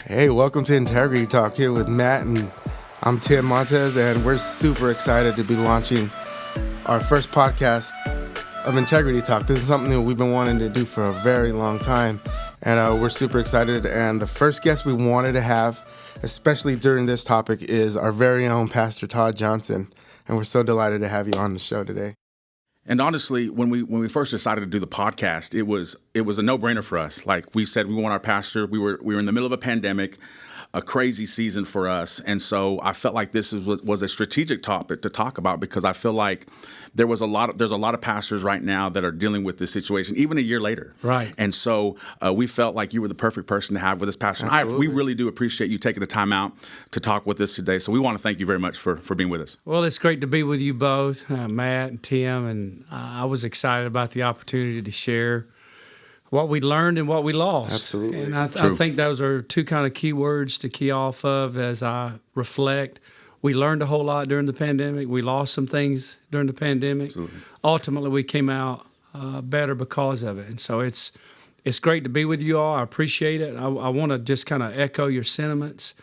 Hey, welcome to Integrity Talk here with Matt, and I'm Tim Montez, and we're super excited to be launching our first podcast of Integrity Talk. This is something that we've been wanting to do for a very long time, and we're super excited. And the first guest we wanted to have, especially during this topic, is our very own Pastor Todd Johnson, and we're so delighted to have you on the show today. And honestly, when we first decided to do the podcast, it was a no-brainer for us. Like we said, we want our pastor. We were in the middle of a pandemic, a crazy season for us, and so I felt like this was a strategic topic to talk about because I feel like there's a lot of pastors right now that are dealing with this situation, even a year later. Right. And so we felt like you were the perfect person to have with us, Pastor. We really do appreciate you taking the time out to talk with us today. So we want to thank you very much for being with us. Well, it's great to be with you both, Matt and Tim, and I was excited about the opportunity to share what we learned and what we lost. Absolutely. And I think those are two kind of key words to key off of as I reflect. We learned a whole lot during the pandemic. We lost some things during the pandemic. Absolutely. Ultimately, we came out better because of it. And so it's great to be with you all. I appreciate it. I want to just kind of echo your sentiments.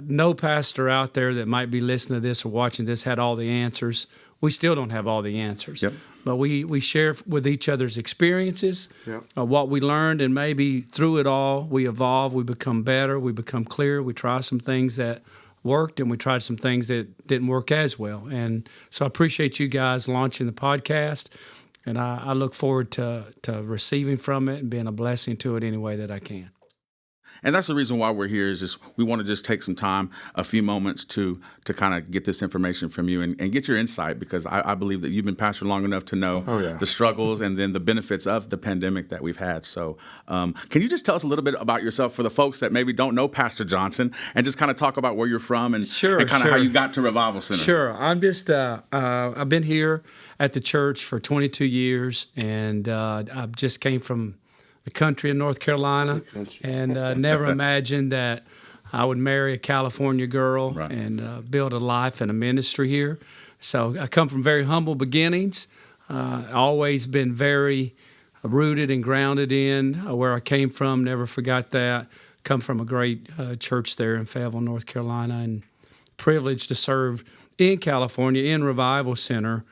No pastor out there that might be listening to this or watching this had all the answers. We still don't have all the answers. Yep. But we share with each other's experiences, what we learned, and maybe through it all, we evolve, we become better, we become clearer, we try some things that worked, and we tried some things that didn't work as well. And so I appreciate you guys launching the podcast, and I look forward to receiving from it and being a blessing to it any way that I can. And that's the reason why we're here is just we want to just take some time, a few moments to kind of get this information from you and get your insight because I believe that you've been pastor long enough to know the struggles and then the benefits of the pandemic that we've had. So can you just tell us a little bit about yourself for the folks that maybe don't know Pastor Johnson and just kind of talk about where you're from and kind of how you got to Revival Center? Sure. I'm just, I've been here at the church for 22 years and I just came from the country of North Carolina, and never imagined that I would marry a California girl and build a life and a ministry here. So I come from very humble beginnings. Always been very rooted and grounded in where I came from. Never forgot that. Come from a great church there in Fayetteville, North Carolina, and privileged to serve in California in Revival Center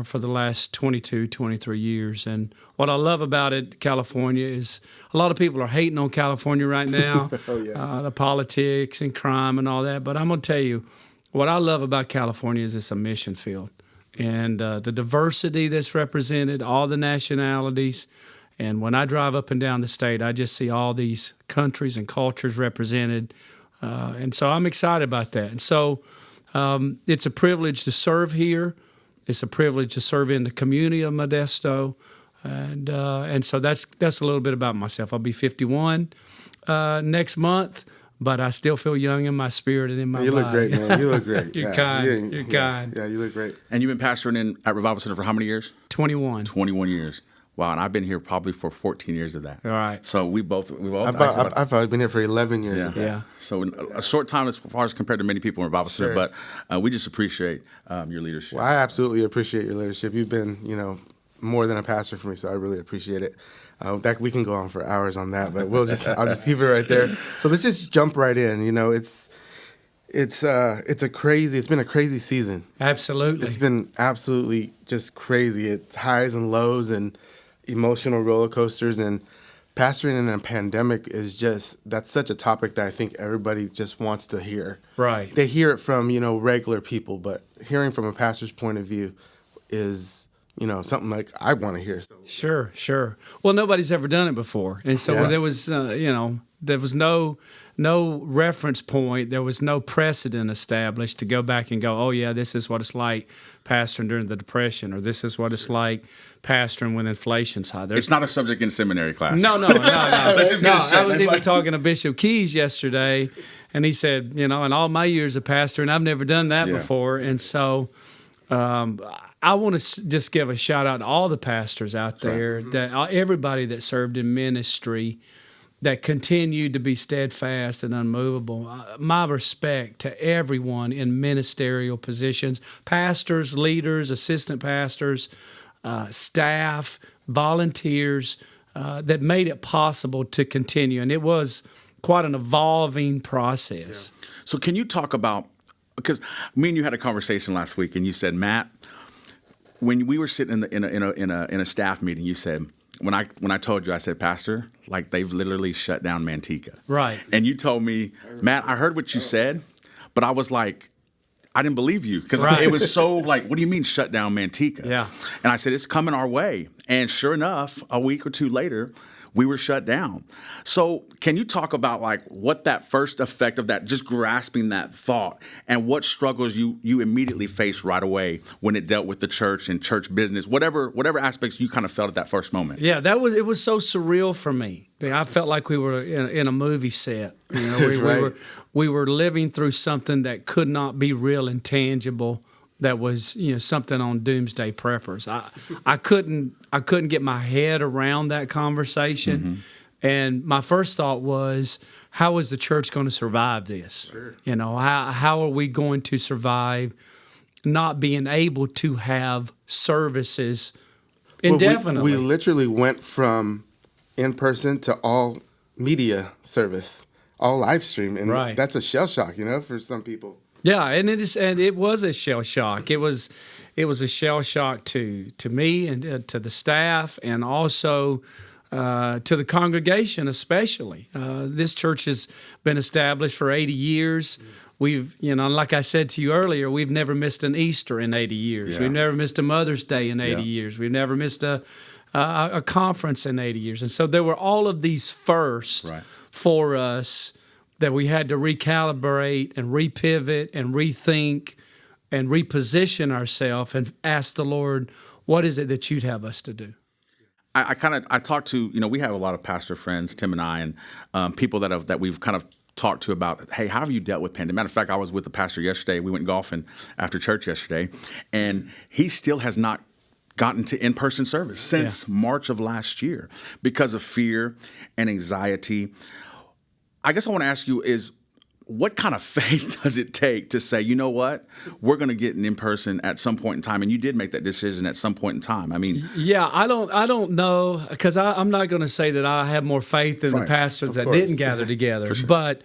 for the last 22, 23 years. And what I love about it, California, is a lot of people are hating on California right now, the politics and crime and all that. But I'm going to tell you, what I love about California is it's a mission field. And the diversity that's represented, all the nationalities. And when I drive up and down the state, I just see all these countries and cultures represented. And so I'm excited about that. And so it's a privilege to serve here. It's a privilege to serve in the community of Modesto, and so that's a little bit about myself. I'll be 51 next month, but I still feel young in my spirit and in my body. You look great, man. You look great. You're kind. You're kind. Yeah, you look great. And you've been pastoring at Revival Center for how many years? 21. 21 years. Wow, and I've been here probably for 14 years of that. All right. So we've both I've been here for 11 years. Yeah. So a short time as far as compared to many people in Revival Center, but we just appreciate your leadership. Well, I absolutely appreciate your leadership. You've been, more than a pastor for me, so I really appreciate it. That we can go on for hours on that, but I'll just keep it right there. So let's just jump right in. It's been a crazy season. Absolutely. It's been absolutely just crazy. It's highs and lows and emotional roller coasters, and pastoring in a pandemic that's such a topic that I think everybody just wants to hear. Right. They hear it from, regular people, but hearing from a pastor's point of view is, something like I want to hear. Sure. Well, nobody's ever done it before. And so there was, there was no reference point. There was no precedent established to go back and go, oh, yeah, this is what it's like pastoring during the Depression, or this is what it's like pastoring when inflation's high. It's not a subject in seminary class. No. Let's just get it straight. I was even talking to Bishop Keys yesterday, and he said, in all my years of pastoring, I've never done that before. And so I want to just give a shout out to all the pastors out there, that everybody that served in ministry, that continued to be steadfast and unmovable. My respect to everyone in ministerial positions, pastors, leaders, assistant pastors, staff, volunteers, that made it possible to continue. And it was quite an evolving process. Yeah. So can you talk about, because me and you had a conversation last week, and you said, Matt, when we were sitting in a staff meeting, you said, when I told you, I said, Pastor, like they've literally shut down Manteca. Right. And you told me, Matt, I heard what you said, but I was like, I didn't believe you because it was so like, what do you mean shut down Manteca? Yeah. And I said, it's coming our way. And sure enough, a week or two later, we were shut down. So can you talk about like what that first effect of that, just grasping that thought, and what struggles you immediately faced right away when it dealt with the church and church business, whatever aspects you kind of felt at that first moment? Yeah, it was so surreal for me. I felt like we were in a movie set. You know, we were living through something that could not be real and tangible. That was, you know, something on Doomsday Preppers. I couldn't get my head around that conversation. Mm-hmm. And my first thought was, how is the church going to survive this? Sure. You know, how are we going to survive not being able to have services indefinitely? We literally went from in-person to all media service, all live stream. And that's a shell shock, you know, for some people. Yeah, and it was a shell shock. It was a shell shock to me and to the staff, and also to the congregation especially. This church has been established for 80 years. We've, you know, like I said to you earlier, we've never missed an Easter in 80 years. Yeah. We've never missed a Mother's Day in 80 years. We've never missed a conference in 80 years. And so there were all of these firsts for us that we had to recalibrate and repivot and rethink and reposition ourselves and ask the Lord, what is it that you'd have us to do? I talked to, you know, we have a lot of pastor friends, Tim and I, and people that we've kind of talked to about, hey, how have you dealt with pandemic? Matter of fact, I was with the pastor yesterday. We went golfing after church yesterday, and he still has not gotten to in-person service since March of last year because of fear and anxiety. I guess I want to ask you is, what kind of faith does it take to say, you know what, we're going to get an in-person at some point in time? And you did make that decision at some point in time. I mean, yeah, I don't know, because I'm not going to say that I have more faith than the pastors that didn't gather together. Sure. But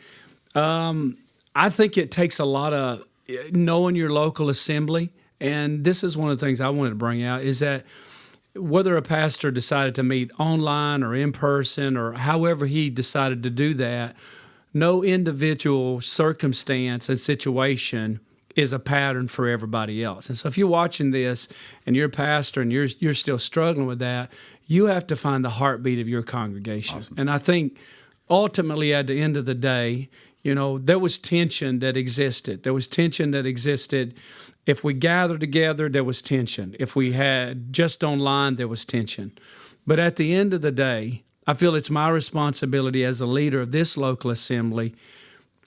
I think it takes a lot of knowing your local assembly. And this is one of the things I wanted to bring out, is that whether a pastor decided to meet online or in person or however he decided to do that, no individual circumstance and situation is a pattern for everybody else. And so if you're watching this and you're a pastor and you're still struggling with that, you have to find the heartbeat of your congregation. Awesome. And I think ultimately at the end of the day, you know, there was tension that existed. There was tension that existed. If we gathered together, there was tension. If we had just online, there was tension. But at the end of the day, I feel it's my responsibility as a leader of this local assembly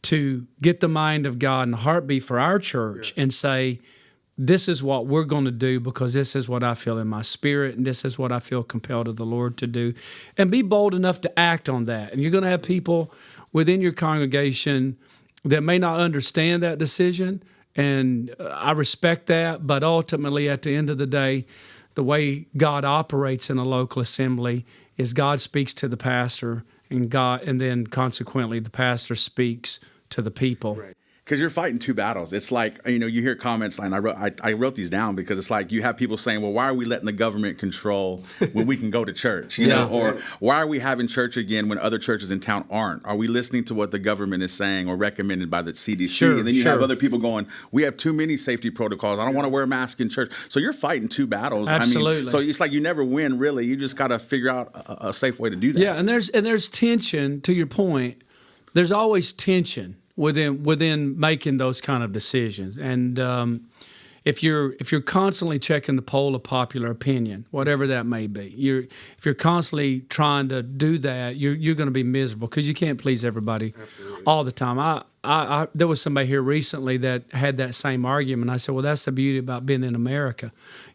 to get the mind of God and the heartbeat for our church and say, this is what we're going to do because this is what I feel in my spirit and this is what I feel compelled of the Lord to do. And be bold enough to act on that. And you're going to have people within your congregation that may not understand that decision, and I respect that, but ultimately at the end of the day, the way God operates in a local assembly is God speaks to the pastor, and then consequently the pastor speaks to the people. Right. Because you're fighting two battles. It's like, you know, you hear comments, and I wrote these down because it's like you have people saying, well, why are we letting the government control when we can go to church? You know, or why are we having church again when other churches in town aren't? Are we listening to what the government is saying or recommended by the CDC? Sure, and then you have other people going, we have too many safety protocols. I don't want to wear a mask in church. So you're fighting two battles. Absolutely. I mean, so it's like you never win, really. You just got to figure out a safe way to do that. Yeah, and there's tension, to your point. There's always tension within making those kind of decisions. And if you're constantly checking the poll of popular opinion, whatever that may be, if you're constantly trying to do that, you're going to be miserable because you can't please everybody all the time. There was somebody here recently that had that same argument. I said, well, that's the beauty about being in America.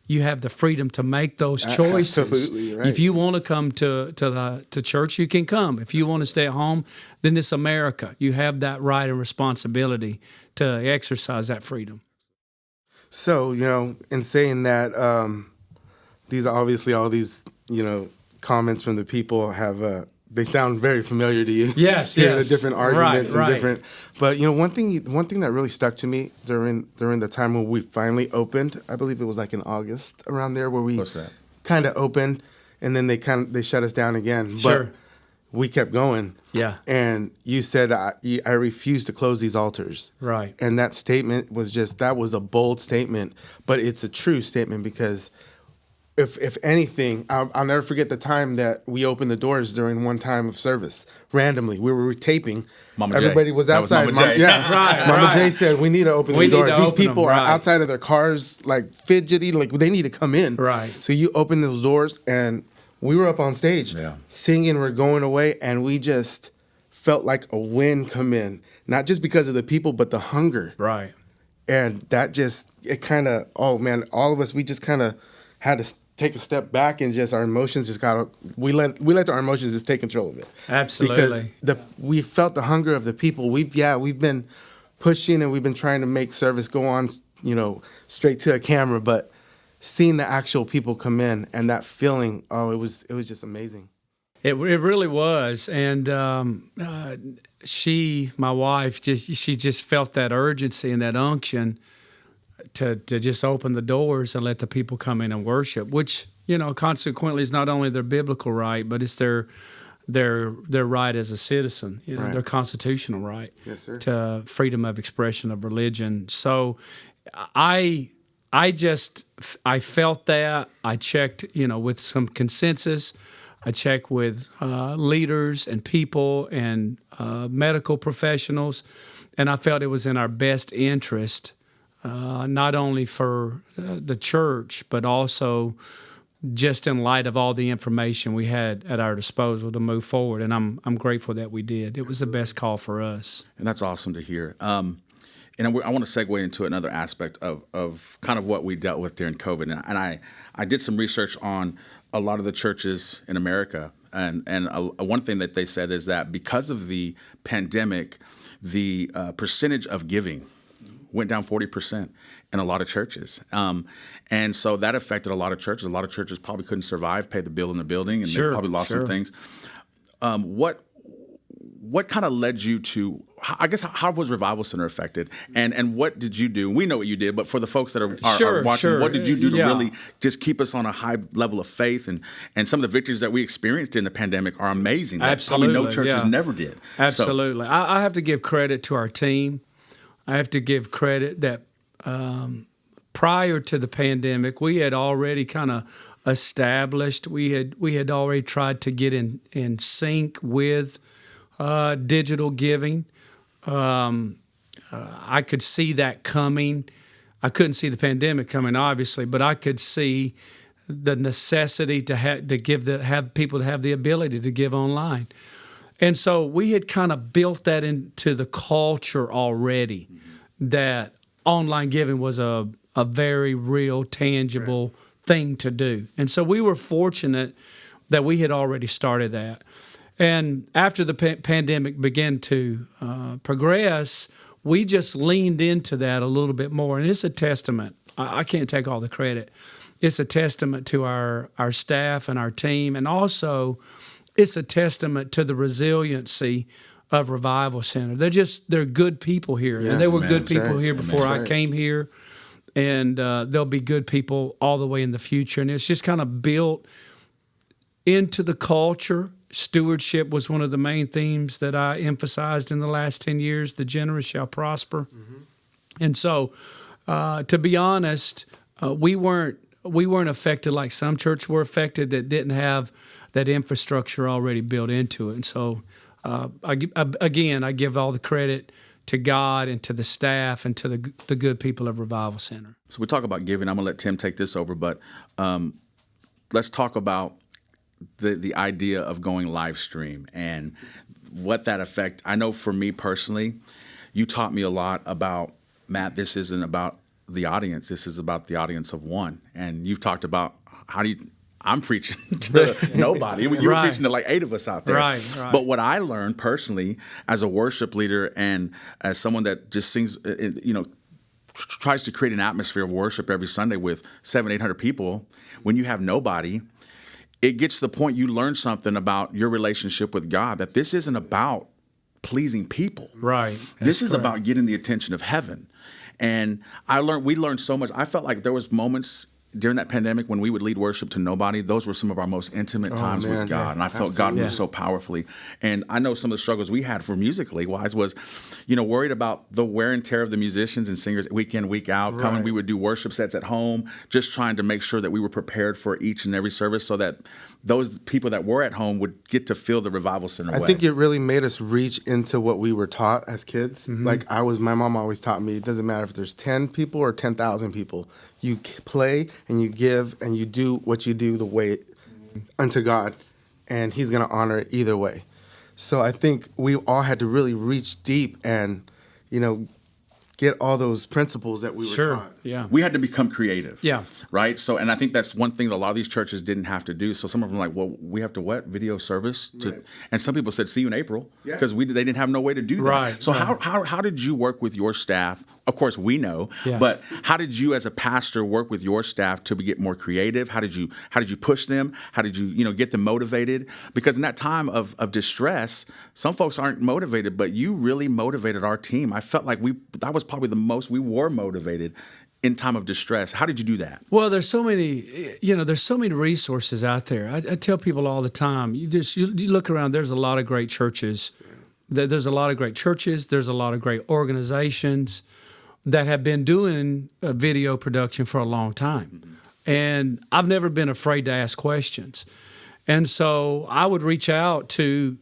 You have the freedom to make those choices. Absolutely, right. If you want to come to church, you can come. If you want to stay at home, then it's America. You have that right and responsibility to exercise that freedom. So, you know, in saying that, these are obviously all these, you know, comments from the people have they sound very familiar to you. Yes, Hearing yes. the different arguments Right, and different. But one thing that really stuck to me during the time when we finally opened, I believe it was like in August around there, where we kind of opened, and then they shut us down again. Sure. But we kept going. Yeah. And you said, I refuse to close these altars. Right. And that statement was that was a bold statement, but it's a true statement, because if anything, I'll never forget the time that we opened the doors during one time of service. Randomly, we were taping. Everybody was outside. Was Mama J. Mama J said, "We need to open these doors. These people are right. outside of their cars, like fidgety, like they need to come in." Right. So you open those doors, and we were up on stage singing. We're going away, and we just felt like a wind come in, not just because of the people, but the hunger. Right. And that it kind of, oh man, all of us, we just kind of had to take a step back, and just our emotions just we let our emotions just take control of it. Absolutely. Because we felt the hunger of the people. We've been pushing, and we've been trying to make service go on, straight to a camera, but seeing the actual people come in and that feeling, it was just amazing. It really was, and my wife, she just felt that urgency and that unction to just open the doors and let the people come in and worship, which consequently is not only their biblical right, but it's their right as a citizen, right. Their constitutional right, yes, sir, to freedom of expression of religion. So I felt that. I checked, with some consensus. I checked with leaders and people and medical professionals, and I felt it was in our best interest, not only for the church, but also just in light of all the information we had at our disposal to move forward. And I'm grateful that we did. It was the best call for us. And that's awesome to hear. And I want to segue into another aspect of kind of what we dealt with during COVID. And I did some research on a lot of the churches in America. And one thing that they said is that because of the pandemic, the percentage of giving went down 40% in a lot of churches. And so that affected a lot of churches. A lot of churches probably couldn't survive, pay the bill in the building, and they probably lost some things. What kind of led you to, I guess, how was Revival Center affected? And what did you do? We know what you did, but for the folks that are watching, what did you do to really just keep us on a high level of faith? And some of the victories that we experienced in the pandemic are amazing. Absolutely. Probably no churches never did. Absolutely. So, I have to give credit to our team. I have to give credit that prior to the pandemic, we had already kind of established, we had already tried to get in sync with digital giving. I could see that coming. I couldn't see the pandemic coming, obviously, but I could see the necessity to have people to have the ability to give online. And so we had kind of built that into the culture already, that online giving was a very real, tangible thing to do. And so we were fortunate that we had already started that. And after the pandemic began to progress, we just leaned into that a little bit more. And it's a testament. I can't take all the credit. It's a testament to our staff and our team, and also it's a testament to the resiliency of Revival Center. They're good people here, and there were good people here before I came here, and there'll be good people all the way in the future. And it's just kind of built into the culture. Stewardship was one of the main themes that I emphasized in the last 10 years. The generous shall prosper. Mm-hmm. And so, to be honest, we weren't affected like some churches were affected that didn't have that infrastructure already built into it. And so, I give all the credit to God and to the staff and to the good people of Revival Center. So we talk about giving. I'm going to let Tim take this over, but let's talk about the idea of going live stream and what that affect. I know for me personally, you taught me a lot about, Matt, this isn't about the audience. This is about the audience of one. And you've talked about I'm preaching to nobody. You were preaching to like 8 of us out there. Right. But what I learned personally as a worship leader and as someone that just sings, tries to create an atmosphere of worship every Sunday with 700-800 people, when you have nobody, it gets to the point you learn something about your relationship with God, that this isn't about pleasing people. Right. This is about getting the attention of heaven. And we learned so much. I felt like there was moments during that pandemic when we would lead worship to nobody. Those were some of our most intimate times with God. And I felt God moved so powerfully. And I know some of the struggles we had for musically wise was, worried about the wear and tear of the musicians and singers week in, week out. Coming, we would do worship sets at home, just trying to make sure that we were prepared for each and every service so that those people that were at home would get to feel the Revival Center way. I think it really made us reach into what we were taught as kids. Mm-hmm. Like my mom always taught me, it doesn't matter if there's 10 people or 10,000 people. You play and you give and you do what you do the way unto God, and He's going to honor it either way. So I think we all had to really reach deep and, get all those principles that we were taught. Yeah. We had to become creative. Yeah. Right? So, and I think that's one thing that a lot of these churches didn't have to do. So some of them are like, well, we have to video service? Right. And some people said, see you in April, because they didn't have no way to do that. Right. So how did you work with your staff? Of course, we know, but how did you as a pastor work with your staff to get more creative? How did you push them? How did you, get them motivated? Because in that time of distress, some folks aren't motivated, but you really motivated our team. I felt like that was probably the most we were motivated in time of distress. How did you do that? Well, there's so many, there's so many resources out there. I tell people all the time, you look around, there's a lot of great churches. There's a lot of great churches. There's a lot of great organizations that have been doing video production for a long time. And I've never been afraid to ask questions. And so I would reach out to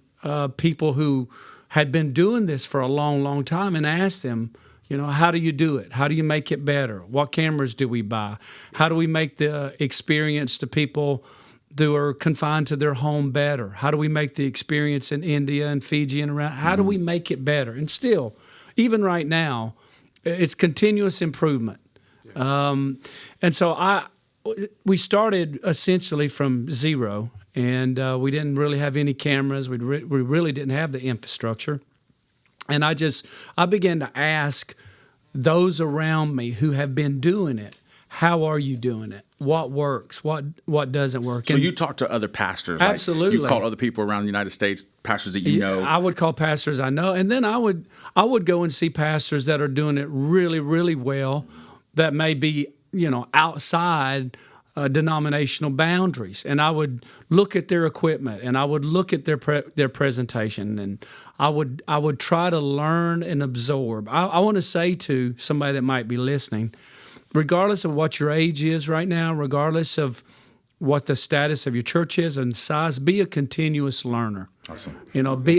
people who had been doing this for a long, long time and ask them, how do you do it? How do you make it better? What cameras do we buy? How do we make the experience to people who are confined to their home better? How do we make the experience in India and Fiji and around? How do we make it better? And still, even right now, it's continuous improvement. Yeah. And so we started essentially from zero, and we didn't really have any cameras. We really didn't have the infrastructure. And I began to ask those around me who have been doing it, how are you doing it? What works? What doesn't work? So you talk to other pastors. Absolutely. You call other people around the United States, pastors that you know. I would call pastors I know. And then I would go and see pastors that are doing it really, really well, that may be, outside denominational boundaries, and I would look at their equipment, and I would look at their presentation, and I would try to learn and absorb. I want to say to somebody that might be listening, regardless of what your age is right now, regardless of what the status of your church is and size, be a continuous learner. Awesome.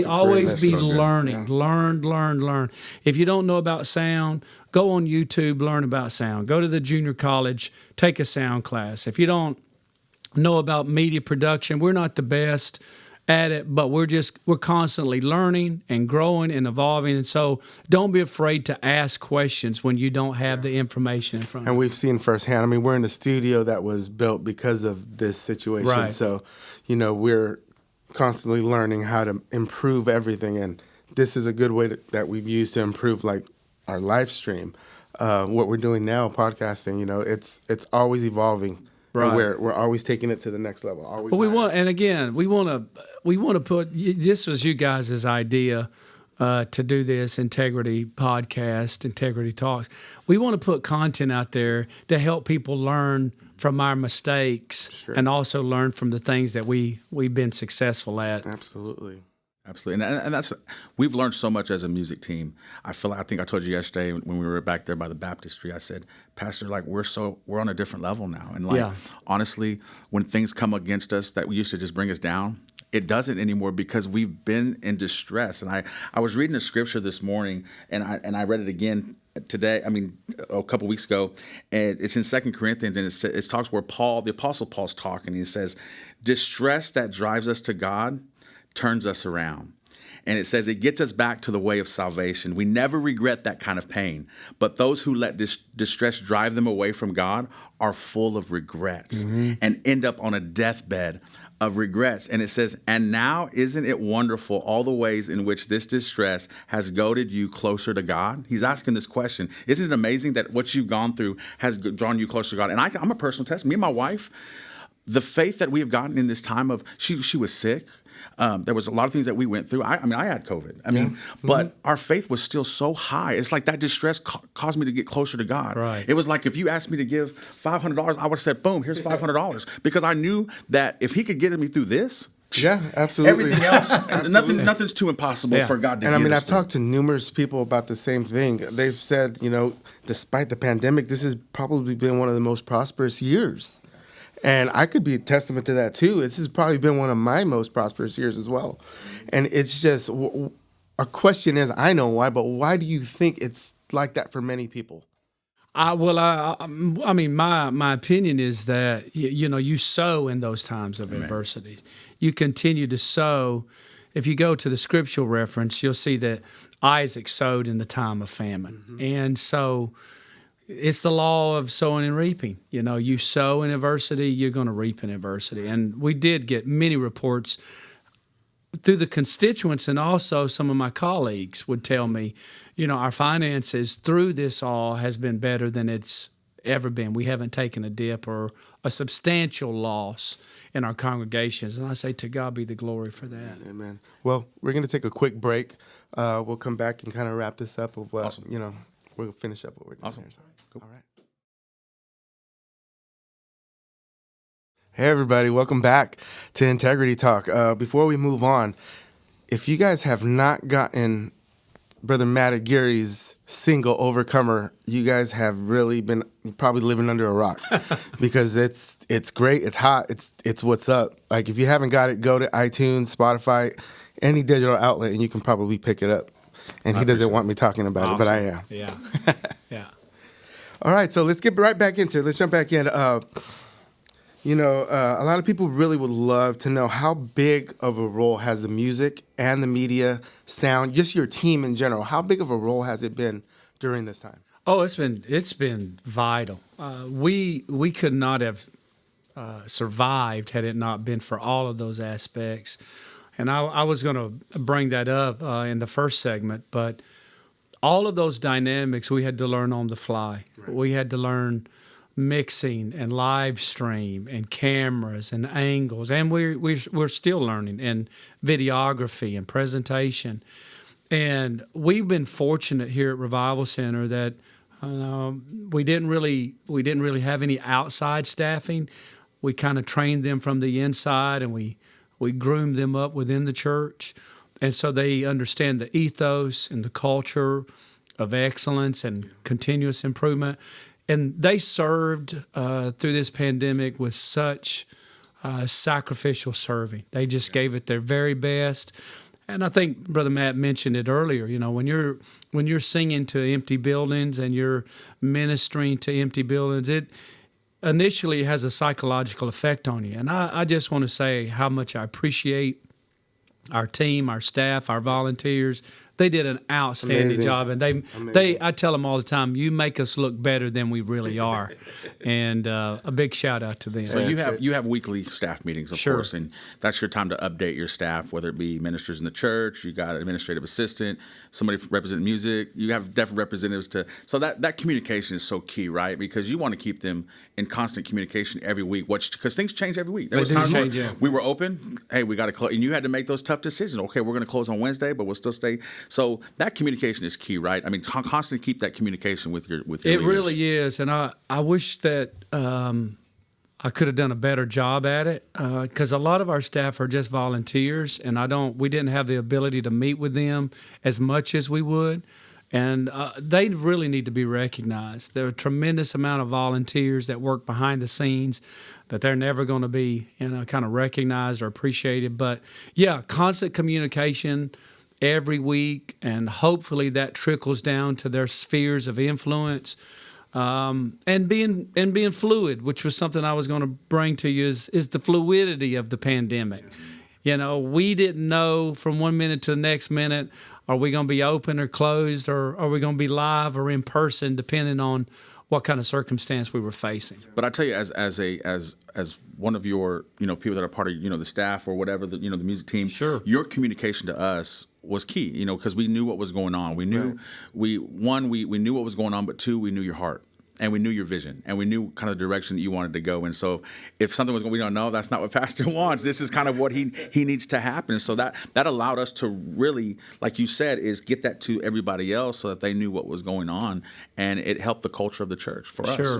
Always be learning. Yeah. Learn. If you don't know about sound, go on YouTube, learn about sound. Go to the junior college, take a sound class. If you don't know about media production, we're not the best at it, but we're constantly learning and growing and evolving. And so don't be afraid to ask questions when you don't have the information in front of you. And we've seen firsthand, we're in a studio that was built because of this situation. Right. So, we're constantly learning how to improve everything. And this is a good way that we've used to improve like our live stream. What we're doing now, podcasting, it's always evolving. Right. And we're always taking it to the next level. Always. Well, we want to put, this was you guys' idea to do this Integrity podcast, Integrity Talks. We want to put content out there to help people learn from our mistakes and also learn from the things that we've been successful at. Absolutely. And that's, we've learned so much as a music team. I think I told you yesterday when we were back there by the baptistry, I said, Pastor, we're on a different level now. And honestly, when things come against us that we used to just bring us down, it doesn't anymore because we've been in distress. And I was reading the scripture this morning, and I read it again today. A couple weeks ago, and it's in 2 Corinthians, and it talks where the Apostle Paul's talking. He says, distress that drives us to God turns us around. And it says it gets us back to the way of salvation. We never regret that kind of pain. But those who let distress drive them away from God are full of regrets and end up on a deathbed of regrets. And it says, and now isn't it wonderful all the ways in which this distress has goaded you closer to God? He's asking this question. Isn't it amazing that what you've gone through has drawn you closer to God? And I'm a personal test. Me and my wife, the faith that we have gotten in this time of she was sick. There was a lot of things that we went through. I had COVID. But our faith was still so high. It's like that distress caused me to get closer to God. Right. It was like if you asked me to give $500, I would have said, boom, here's $500. Because I knew that if he could get me through this, yeah, absolutely. everything else, nothing's too impossible for God to And get us I've through. talked to numerous people about the same thing. They've said, despite the pandemic, this has probably been one of the most prosperous years. And I could be a testament to that too. This has probably been one of my most prosperous years as well. And it's just, a question is, I know why, but why do you think it's like that for many people? I mean, my opinion is that you sow in those times of adversity. You continue to sow. If you go to the scriptural reference, you'll see that Isaac sowed in the time of famine, and so it's the law of sowing and reaping. You sow in adversity, you're going to reap in adversity. And we did get many reports through the constituents, and also some of my colleagues would tell me, our finances through this all has been better than it's ever been. We haven't taken a dip or a substantial loss in our congregations. And I say, to God be the glory for that. Amen. Well, we're going to take a quick break. We'll come back and kind of wrap this up with Awesome. We'll finish up what we're doing. Awesome. Here, so. Cool. All right. Hey, everybody. Welcome back to Integrity Talk. Before we move on, if you guys have not gotten Brother Matt Aguirre's single, Overcomer, you guys have really been probably living under a rock because it's great. It's hot. It's what's up. Like, if you haven't got it, go to iTunes, Spotify, any digital outlet, and you can probably pick it up. And he doesn't want me talking about it, but I am. Yeah. Yeah. All right, so let's get right back into it. Let's jump back in. A lot of people really would love to know how big of a role has the music and the media, sound, just your team in general. How big of a role has it been during this time? Oh, it's been vital. We could not have survived had it not been for all of those aspects. And I was going to bring that up in the first segment, but all of those dynamics we had to learn on the fly. Right. We had to learn mixing and live stream and cameras and angles, and we're still learning, and videography and presentation. And we've been fortunate here at Revival Center that we didn't really have any outside staffing. We kind of trained them from the inside, and we groomed them up within the church. And so they understand the ethos and the culture of excellence and continuous improvement. And they served through this pandemic with such sacrificial serving. They just gave it their very best. And I think Brother Matt mentioned it earlier. When you're singing to empty buildings and you're ministering to empty buildings, it initially has a psychological effect on you. And I just want to say how much I appreciate our team, our staff, our volunteers. They did an outstanding job, and I tell them all the time, you make us look better than we really are, and a big shout out to them. So you have weekly staff meetings, of course, and that's your time to update your staff, whether it be ministers in the church, you got an administrative assistant, somebody representing music, you have different representatives so that communication is so key, right? Because you want to keep them in constant communication every week, because things change every week. There was times where we were open, hey, we got to close, and you had to make those tough decisions. Okay, we're going to close on Wednesday, but we'll still stay. So that communication is key, right? I mean, constantly keep that communication with your leaders. It really is, and I wish that I could have done a better job at it, because a lot of our staff are just volunteers, and we didn't have the ability to meet with them as much as we would, and they really need to be recognized. There are a tremendous amount of volunteers that work behind the scenes that they're never going to be kind of recognized or appreciated. But yeah, constant communication every week, and hopefully that trickles down to their spheres of influence, and being fluid, which was something I was going to bring to you, is the fluidity of the pandemic. We didn't know from one minute to the next minute, are we going to be open or closed, or are we going to be live or in person, depending on what kind of circumstance we were facing. But I tell you, as one of your people that are part of the staff or whatever, the music team, sure, your communication to us was key, because we knew what was going on. We knew we knew what was going on, but two, we knew your heart. and we knew your vision, and we knew kind of the direction that you wanted to go. And so, if something was going, we don't know, that's not what Pastor wants. This is kind of what he needs to happen. So that allowed us to really, like you said, is get that to everybody else so that they knew what was going on, and it helped the culture of the church for us. Sure.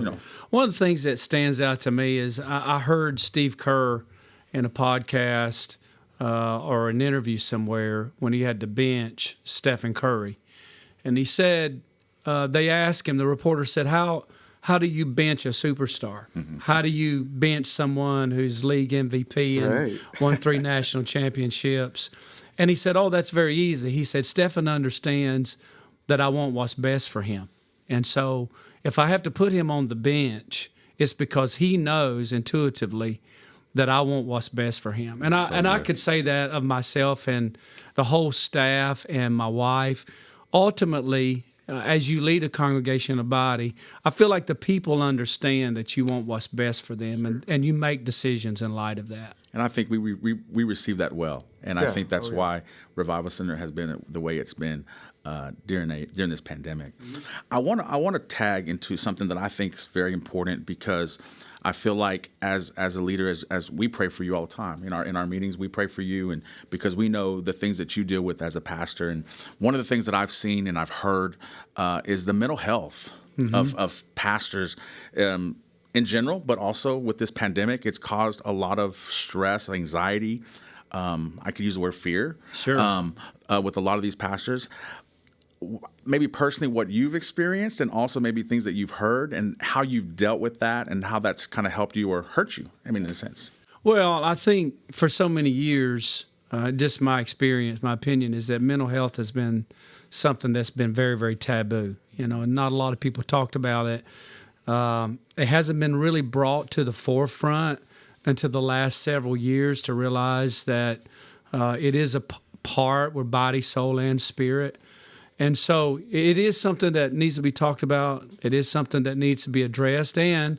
One of the things that stands out to me is I heard Steve Kerr in a podcast or an interview somewhere when he had to bench Stephen Curry, and he said. They asked him, the reporter said, how do you bench a superstar? Mm-hmm. How do you bench someone who's league MVP and won 3 national championships? And he said, that's very easy. He said, Stephen understands that I want what's best for him. And so if I have to put him on the bench, it's because he knows intuitively that I want what's best for him. And I could say that of myself and the whole staff and my wife. Ultimately, as you lead a congregation, a body, I feel like the people understand that you want what's best for them, and you make decisions in light of that. And I think we receive that well, and I think that's why Revival Center has been the way it's been during this pandemic. Mm-hmm. I want to tag into something that I think is very important, because I feel like as a leader, as we pray for you all the time in our meetings, we pray for you, and because we know the things that you deal with as a pastor. And one of the things that I've seen and I've heard is the mental health of pastors in general, but also with this pandemic. It's caused a lot of stress, anxiety. I could use the word fear. Sure. With a lot of these pastors. Maybe personally what you've experienced, and also maybe things that you've heard and how you've dealt with that and how that's kind of helped you or hurt you, in a sense. Well, I think for so many years, just my experience, my opinion is that mental health has been something that's been very, very taboo. And not a lot of people talked about it. It hasn't been really brought to the forefront until the last several years to realize that it is a part, we're body, soul, and spirit. And so it is something that needs to be talked about. It is something that needs to be addressed. And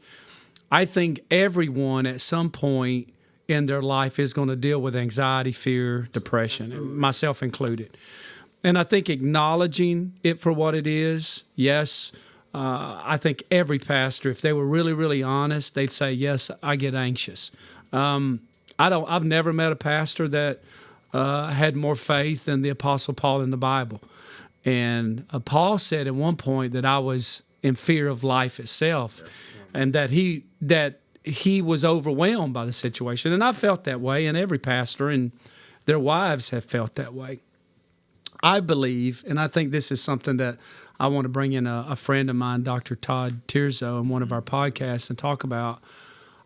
I think everyone at some point in their life is going to deal with anxiety, fear, depression, myself included. And I think acknowledging it for what it is, yes, I think every pastor, if they were really, really honest, they'd say, yes, I get anxious. I've never met a pastor that had more faith than the Apostle Paul in the Bible. And Paul said at one point that I was in fear of life itself, and that he was overwhelmed by the situation. And I felt that way, and every pastor and their wives have felt that way. I believe, and I think this is something that I want to bring in a friend of mine, Dr. Todd Tirzo, in one of our podcasts and talk about.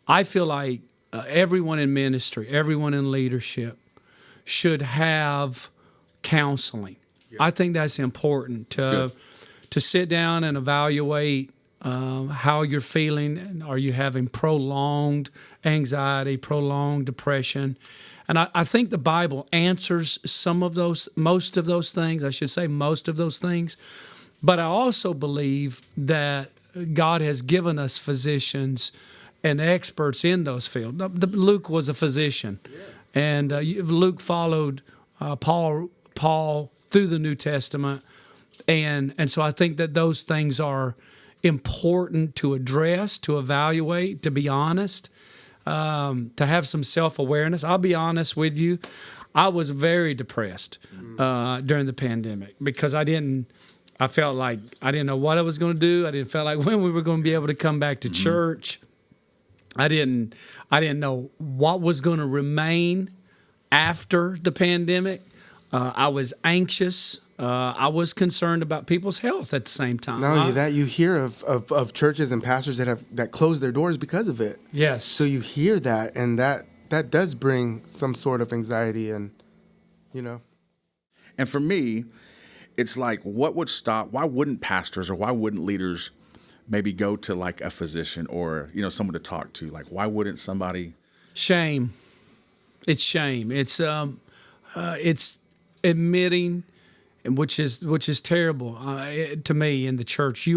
I feel like everyone in ministry, everyone in leadership should have counseling. I think that's important to sit down and evaluate how you're feeling. Are you having prolonged anxiety, prolonged depression? And I think the Bible answers most of those things. But I also believe that God has given us physicians and experts in those fields. Luke was a physician, and Luke followed Paul through the New Testament, and so I think that those things are important to address, to evaluate, to be honest, to have some self-awareness. I'll be honest with you, I was very depressed during the pandemic because I felt like I didn't know what I was going to do. I didn't feel like when we were going to be able to come back to church. I didn't know what was going to remain after the pandemic. I was anxious. I was concerned about people's health at the same time. Not only that, you hear of churches and pastors that closed their doors because of it. Yes. So you hear that, and that does bring some sort of anxiety, and And for me, it's like, what would stop? Why wouldn't pastors or why wouldn't leaders maybe go to like a physician or someone to talk to? Like, why wouldn't somebody? Shame. It's shame. It's admitting, which is terrible to me in the church.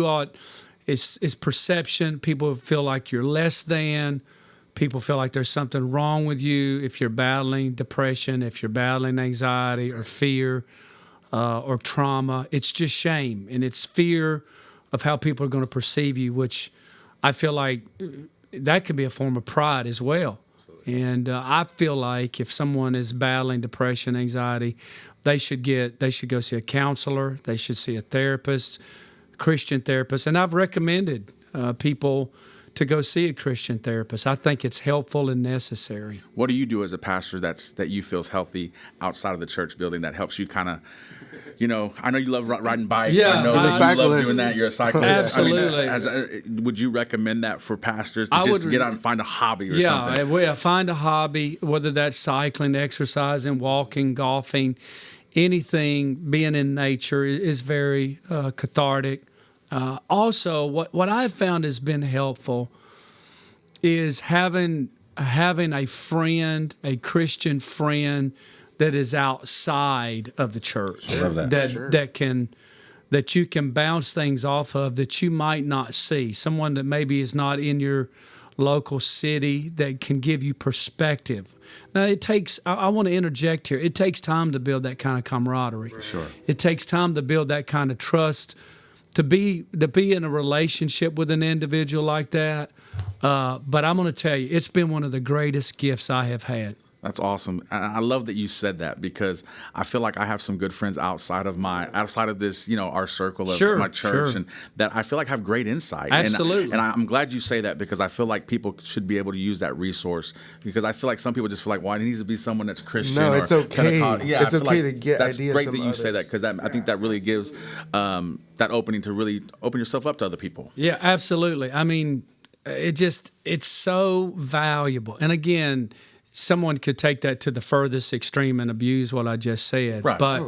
It's perception. People feel like you're less than. People feel like there's something wrong with you if you're battling depression, if you're battling anxiety or fear or trauma. It's just shame, and it's fear of how people are going to perceive you, which I feel like that could be a form of pride as well. And I feel like if someone is battling depression, anxiety, they should go see a counselor. They should see a therapist, Christian therapist. And I've recommended people to go see a Christian therapist. I think it's helpful and necessary. What do you do as a pastor that you feels healthy outside of the church building that helps you kind of, I know you love riding bikes. Yeah, I know that you love doing that. You're a cyclist. Absolutely. I mean, would you recommend that for pastors to just get out and find a hobby or something? Yeah, find a hobby, whether that's cycling, exercising, walking, golfing, anything, being in nature is very cathartic. Also, what I've found has been helpful is having a friend, a Christian friend that is outside of the church. Love that. That you can bounce things off of that you might not see. Someone that maybe is not in your local city that can give you perspective. Now it takes, I want to interject here, it takes time to build that kind of camaraderie. Sure. It takes time to build that kind of trust, to be in a relationship with an individual like that. But I'm going to tell you, it's been one of the greatest gifts I have had. That's awesome. I love that you said that because I feel like I have some good friends outside of this, our circle of my church, and that I feel like have great insight. Absolutely. And I'm glad you say that because I feel like people should be able to use that resource because I feel like some people just feel like, well, it needs to be someone that's Christian. No, it's okay. Yeah, it's okay to get that's ideas. Great from that you others. say that because I think that really gives that opening to really open yourself up to other people. Yeah, absolutely. I mean, it's so valuable. And again, someone could take that to the furthest extreme and abuse what I just said. Right. But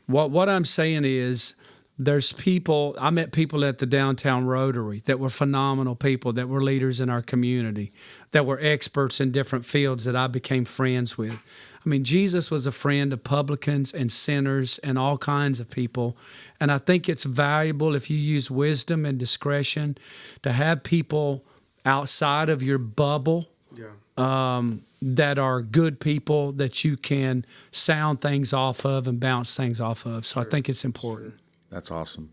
what I'm saying is I met people at the downtown Rotary that were phenomenal people, that were leaders in our community, that were experts in different fields that I became friends with. I mean, Jesus was a friend of publicans and sinners and all kinds of people. And I think it's valuable if you use wisdom and discretion to have people outside of your bubble. That are good people that you can sound things off of and bounce things off of. So I think it's important. That's awesome.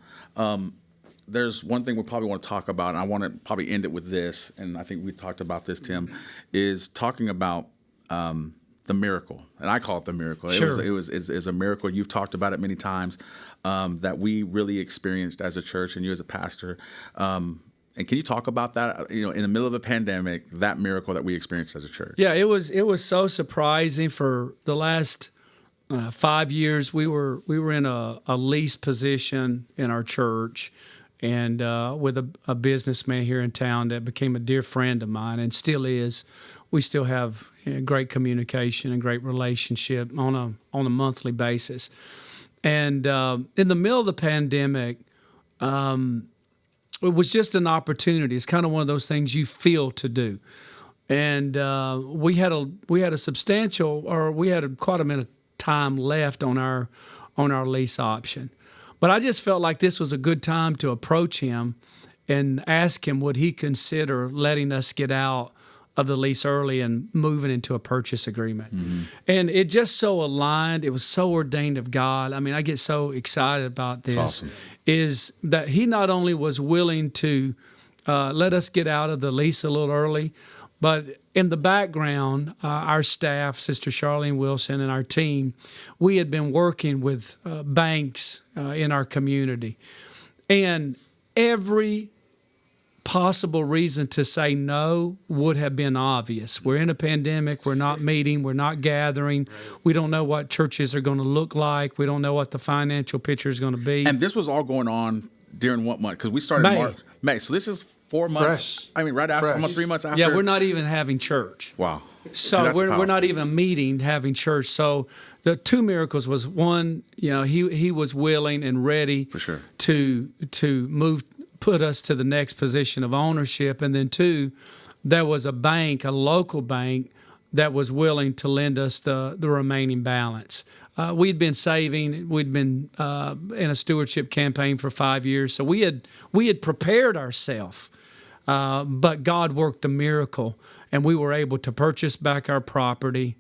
There's one thing we probably want to talk about, and I want to probably end it with this, and I think we talked about this, Tim, is talking about the miracle. And I call it the miracle. Sure. It was a miracle. You've talked about it many times that we really experienced as a church and you as a pastor. And can you talk about that? In the middle of a pandemic, that miracle that we experienced as a church. Yeah, it was so surprising. For the last 5 years, we were in a lease position in our church, and with a businessman here in town that became a dear friend of mine and still is. We still have great communication and great relationship on a monthly basis. And in the middle of the pandemic. It was just an opportunity. It's kind of one of those things you feel to do, and we had quite a bit of time left on our lease option, but I just felt like this was a good time to approach him and ask him would he consider letting us get out of the lease early and moving into a purchase agreement. Mm-hmm. And it just so aligned. It was so ordained of God. I mean, I get so excited about this. That's awesome. Is that he not only was willing to let us get out of the lease a little early, but in the background, our staff, Sister Charlene Wilson and our team, we had been working with banks in our community. And every possible reason to say no would have been obvious. We're in a pandemic. We're not meeting. We're not gathering. We don't know what churches are going to look like. We don't know what the financial picture is going to be. And this was all going on during what month? Because we started in March. May. So this is 4 months. Fresh. I mean, right after, almost 3 months after. Yeah, we're not even having church. Wow. So we're not even meeting, having church. So the two miracles was, one, he was willing and ready for sure to move, put us to the next position of ownership. And then two, there was a local bank that was willing to lend us the remaining balance. We'd been saving. We'd been in a stewardship campaign for 5 years. So we had prepared ourselves, but God worked a miracle, and we were able to purchase back our property.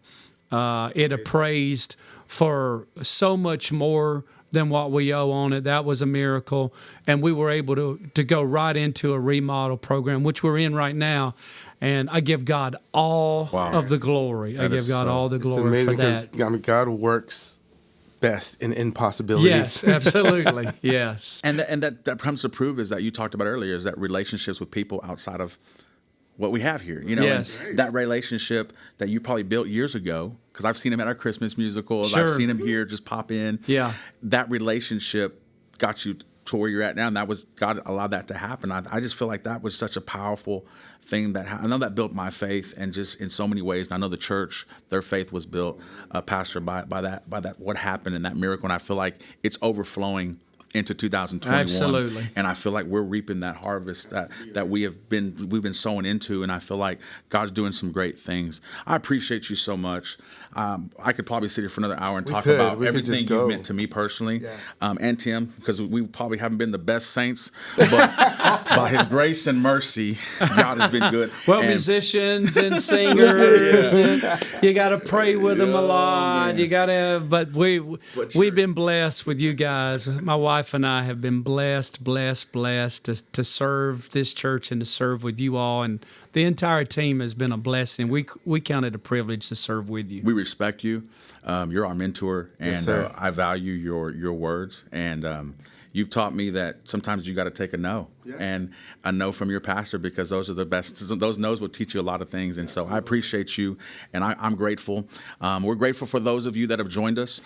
It appraised for so much more than what we owe on it. That was a miracle. And we were able to go right into a remodel program, which we're in right now. And I give God all of the glory. I give God all the glory for that. I mean, God works best in impossibilities. Yes, absolutely. Yes. And that comes to prove is that you talked about earlier is that relationships with people outside of what we have here, Yes. and that relationship that you probably built years ago, because I've seen him at our Christmas musicals. Sure. I've seen him here just pop in. Yeah. That relationship got you to where you're at now, and that was God allowed that to happen. I just feel like that was such a powerful thing that I know that built my faith, and just in so many ways. And I know the church, their faith was built, Pastor, by that what happened in that miracle, and I feel like it's overflowing into 2021. Absolutely. And I feel like we're reaping that harvest that we've been sowing into, and I feel like God's doing some great things. I appreciate you so much. I could probably sit here for another hour and talk about everything you've meant to me personally, and Tim, because we probably haven't been the best saints, but by His grace and mercy, God has been good. Well, musicians and singers, you got to pray with them a lot. You got to, but we've been blessed with you guys. My wife and I have been blessed to serve this church and to serve with you all, and the entire team has been a blessing. We count it a privilege to serve with you. We respect you. You're our mentor, and Yes, sir. I value your words. And you've taught me that sometimes you got to take a no, and a no from your pastor, because those are the best. Those no's will teach you a lot of things. And so I appreciate you, and I'm grateful. We're grateful for those of you that have joined us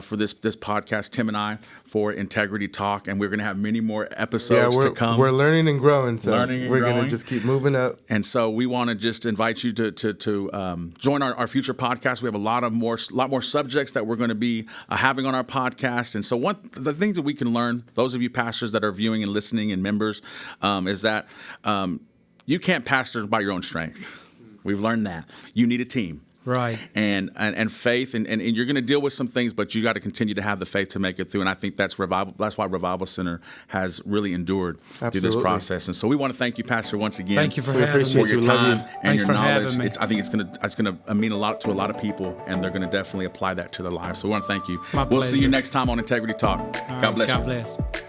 for this podcast, Tim and I, for Integrity Talk, and we're going to have many more episodes to come. We're learning and growing, so we're growing. going to just keep moving up. And so we want to just invite you to join our future podcast. We have a lot more subjects that we're going to be having on our podcast. And so the things that we can learn, those of you pastors that are viewing and listening and members, is that you can't pastor by your own strength. We've learned that. You need a team. Right. And faith, and you're going to deal with some things, but you got to continue to have the faith to make it through. And I think that's Revival. That's why Revival Center has really endured through this process. And so we want to thank you, Pastor, once again. Thank you for your time and Thanks your for knowledge. having me. I think it's gonna mean a lot to a lot of people, and they're going to definitely apply that to their lives. So we want to thank you. My We'll see pleasure. you next time on Integrity Talk. God bless you. God bless.